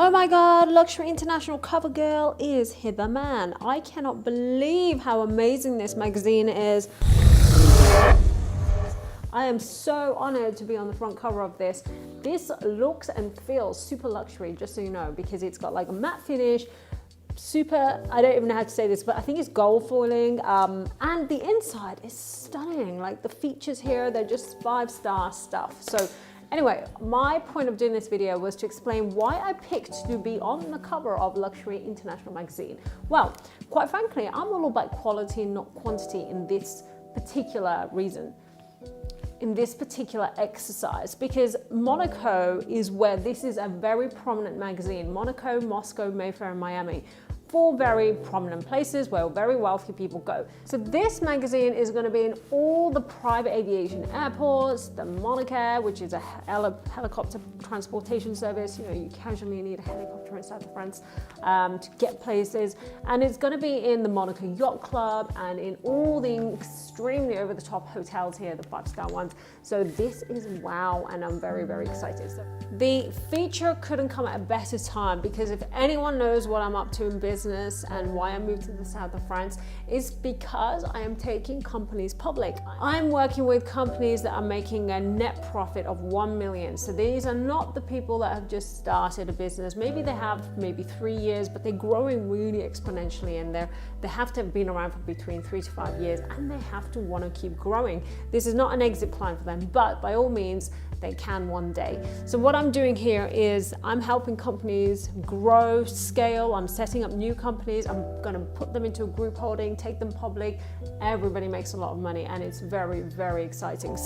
Oh my God, Luxury International cover girl is Hither Mann. I cannot believe how amazing this magazine is. I am so honored to be on the front cover of this. This looks and feels super luxury, just so you know, because it's got like a matte finish, super, I don't even know how to say this, but I think it's gold foiling, and the inside is stunning. Like the features here, they're just 5-star stuff. So anyway, my point of doing this video was to explain why I picked to be on the cover of Luxury International magazine. Well, quite frankly, I'm all about quality, not quantity in this particular reason, in this particular exercise, because Monaco is where this is a very prominent magazine. Monaco, Moscow, Mayfair, and Miami. 4 very prominent places where very wealthy people go. So this magazine is going to be in all the private aviation airports, the Monaco, which is a helicopter transportation service. You know, you casually need a helicopter in south of France to get places. And it's going to be in the Monaco Yacht Club and in all the extremely over-the-top hotels here, the 5-star ones. So this is wow, and I'm very, very excited. So the feature couldn't come at a better time, because if anyone knows what I'm up to in business and why I moved to the south of France, is because I am taking companies public. I'm working with companies that are making a net profit of 1 million. So these are not the people that have just started a business. Maybe they have 3 years, but they're growing really exponentially, and they have to have been around for between 3 to 5 years, and they have to want to keep growing. This is not an exit plan for them, but by all means, they can one day. So what I'm doing here is I'm helping companies grow, scale. I'm setting up new companies. I'm going to put them into a group holding, take them public. Everybody makes a lot of money, and it's very, very exciting.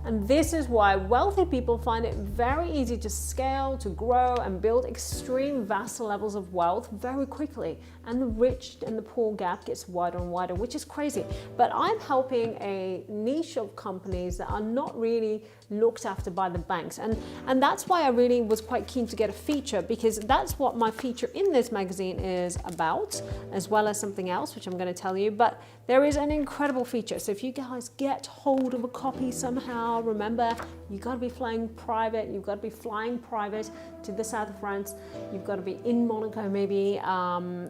And this is why wealthy people find it very easy to scale, to grow, and build extreme vast levels of wealth very quickly. And the rich and the poor gap gets wider and wider, which is crazy. But I'm helping a niche of companies that are not really looked after by the banks. And that's why I really was quite keen to get a feature, because that's what my feature in this magazine is about, as well as something else, which I'm going to tell you. But there is an incredible feature. So if you guys get hold of a copy somehow, remember, you've got to be flying private. You've got to be flying private to the south of France. You've got to be in Monaco maybe,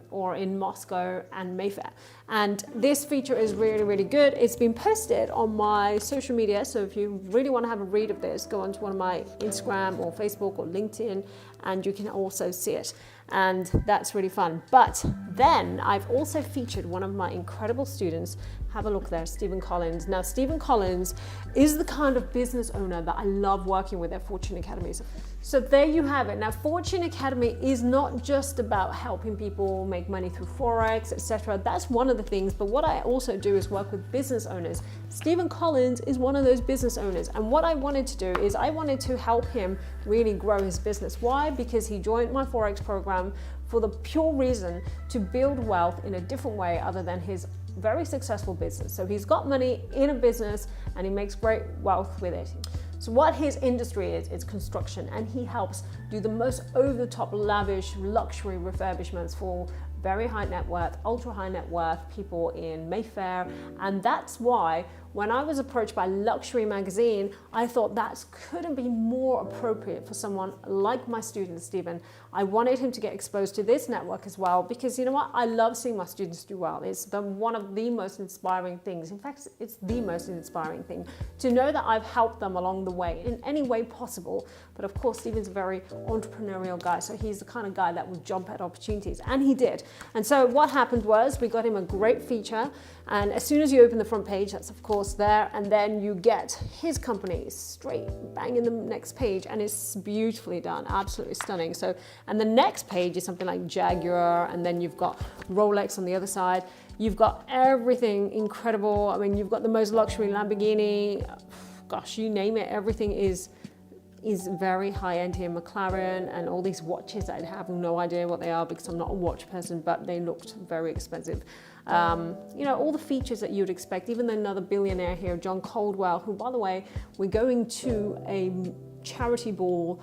or in Moscow and Mayfair. And this feature is really, really good. It's been posted on my social media. So if you really want to have a read of this, go onto one of my Instagram or Facebook or LinkedIn, and you can also see it. And that's really fun. But then I've also featured one of my incredible students. Have a look there, Stephen Collins. Now, Stephen Collins is the kind of business owner that I love working with at Fortune Academies. So there you have it. Now, Fortune Academy is not just about helping people make money through Forex, etc. That's one of the things, but what I also do is work with business owners. Stephen Collins is one of those business owners, and what I wanted to do is I wanted to help him really grow his business. Why? Because he joined my Forex program for the pure reason to build wealth in a different way other than his very successful business. So he's got money in a business and he makes great wealth with it. So what his industry is, it's construction, and he helps do the most over-the-top lavish luxury refurbishments for very high net worth, ultra high net worth people in Mayfair. And that's why when I was approached by Luxury magazine, I thought that couldn't be more appropriate for someone like my student, Stephen. I wanted him to get exposed to this network as well, because you know what? I love seeing my students do well. It's one of the most inspiring things. In fact, it's the most inspiring thing to know that I've helped them along the way in any way possible. But of course, Stephen's a very entrepreneurial guy, so he's the kind of guy that would jump at opportunities, and he did. And so what happened was we got him a great feature, and as soon as you open the front page, that's of course there, and then you get his company straight bang in the next page, and it's beautifully done, absolutely stunning. So, and the next page is something like Jaguar, and then you've got Rolex on the other side. You've got everything incredible. I mean, you've got the most luxury Lamborghini, gosh, you name it, everything is very high-end here. McLaren and all these watches that I have no idea what they are because I'm not a watch person, but they looked very expensive. You know, all the features that you'd expect, even another billionaire here, John Caldwell, who, by the way, we're going to a charity ball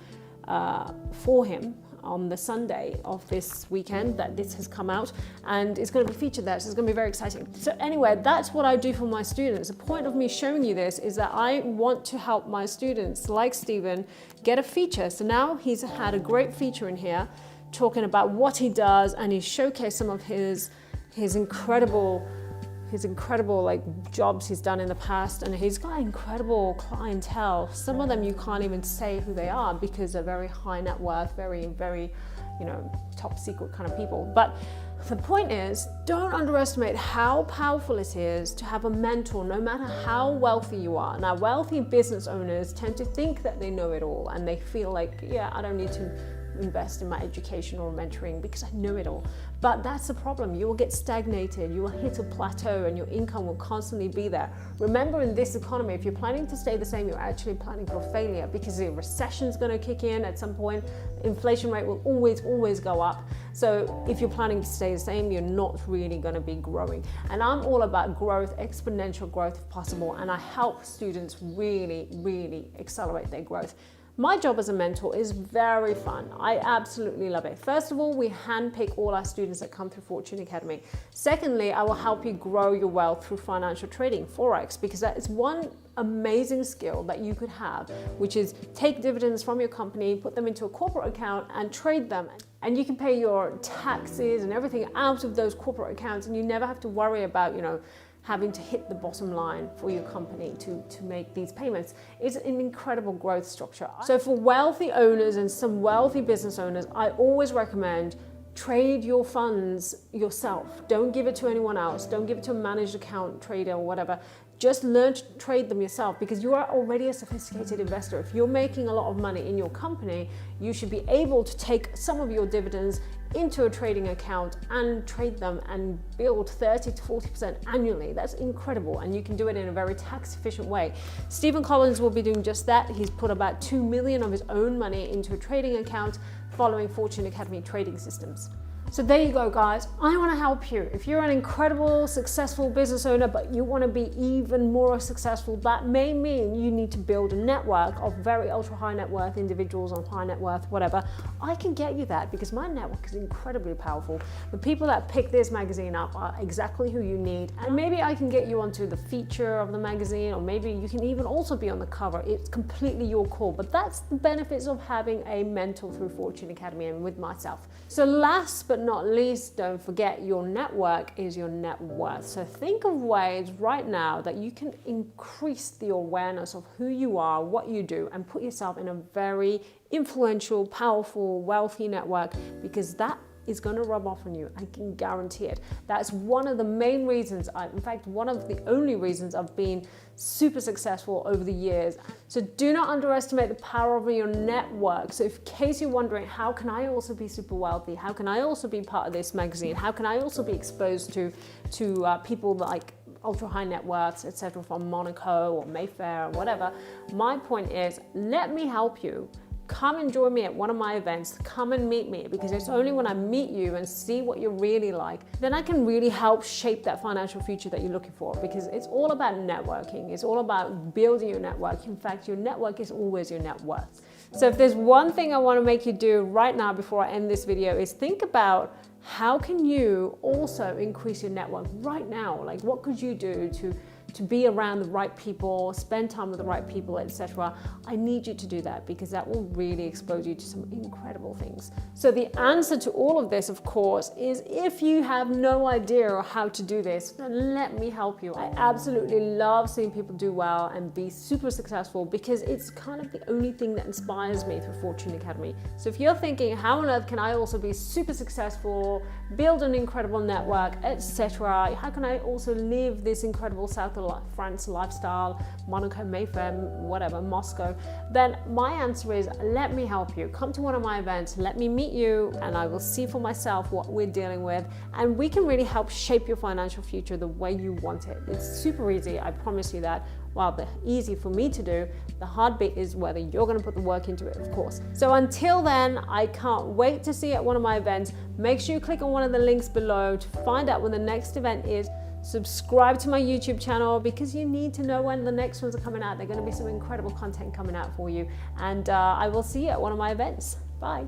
for him on the Sunday of this weekend that this has come out, and it's going to be featured there, so it's going to be very exciting. So anyway, that's what I do for my students. The point of me showing you this is that I want to help my students like Stephen get a feature. So now he's had a great feature in here talking about what he does, and he's showcased some of his incredible like jobs he's done in the past, and he's got incredible clientele. Some of them you can't even say who they are because they're very high net worth, very, you know, top secret kind of people. But the point is, don't underestimate how powerful it is to have a mentor, no matter how wealthy you are. Now, wealthy business owners tend to think that they know it all, and they feel like, yeah, I don't need to invest in my education or mentoring because I know it all. But that's the problem. You will get stagnated, you will hit a plateau, and your income will constantly be there. Remember, in this economy, if you're planning to stay the same, you're actually planning for failure, because the recession is going to kick in at some point. Inflation rate will always go up. So if you're planning to stay the same, you're not really going to be growing. And I'm all about growth, exponential growth if possible, and I help students really accelerate their growth. My job as a mentor is very fun. I absolutely love it. First of all, we handpick all our students that come through Fortune Academy. Secondly, I will help you grow your wealth through financial trading, Forex, because that is one amazing skill that you could have, which is take dividends from your company, put them into a corporate account and trade them. And you can pay your taxes and everything out of those corporate accounts, and you never have to worry about, you know, having to hit the bottom line for your company to make these payments. It's an incredible growth structure. So for wealthy owners and some wealthy business owners, I always recommend trade your funds yourself. Don't give it to anyone else. Don't give it to a managed account trader or whatever. Just learn to trade them yourself, because you are already a sophisticated investor. If you're making a lot of money in your company, you should be able to take some of your dividends into a trading account and trade them and build 30 to 40% annually. That's incredible, and you can do it in a very tax efficient way. Stephen Collins will be doing just that. He's put about 2 million of his own money into a trading account following Fortune Academy trading systems. So there you go, guys. I want to help you. If you're an incredible, successful business owner, but you want to be even more successful, that may mean you need to build a network of very ultra high net worth individuals on high net worth, whatever. I can get you that, because my network is incredibly powerful. The people that pick this magazine up are exactly who you need. And maybe I can get you onto the feature of the magazine, or maybe you can even also be on the cover. It's completely your call. But that's the benefits of having a mentor through Fortune Academy and with myself. So last but not least, don't forget, your network is your net worth. So think of ways right now that you can increase the awareness of who you are, what you do, and put yourself in a very influential, powerful, wealthy network, because that is going to rub off on you. I can guarantee it. That's one of the main reasons, in fact, one of the only reasons I've been super successful over the years. So do not underestimate the power of your network. So in case you're wondering, how can I also be super wealthy? How can I also be part of this magazine? How can I also be exposed to people like ultra high net worths, etc., from Monaco or Mayfair or whatever? My point is, let me help you. Come and join me at one of my events. Come and meet me, because it's only when I meet you and see what you're really like, then I can really help shape that financial future that you're looking for, because it's all about networking. It's all about building your network. In fact, your network is always your net worth. So if there's one thing I want to make you do right now before I end this video, is think about how can you also increase your network right now? Like, what could you do to be around the right people, spend time with the right people, etc. I need you to do that, because that will really expose you to some incredible things. So the answer to all of this, of course, is if you have no idea how to do this, then let me help you. I absolutely love seeing people do well and be super successful, because it's kind of the only thing that inspires me through Fortune Academy. So if you're thinking, how on earth can I also be super successful, build an incredible network, etc., how can I also live this incredible South of France lifestyle, Monaco, Mayfair, whatever, Moscow, then my answer is, let me help you. Come to one of my events, let me meet you, and I will see for myself what we're dealing with, and we can really help shape your financial future the way you want it. It's super easy, I promise you that. Well, the easy for me to do. The hard bit is whether you're going to put the work into it, of course. So until then, I can't wait to see you at one of my events. Make sure you click on one of the links below to find out when the next event is. Subscribe to my YouTube channel, because you need to know when the next ones are coming out. They're going to be some incredible content coming out for you. And I will see you at one of my events. Bye.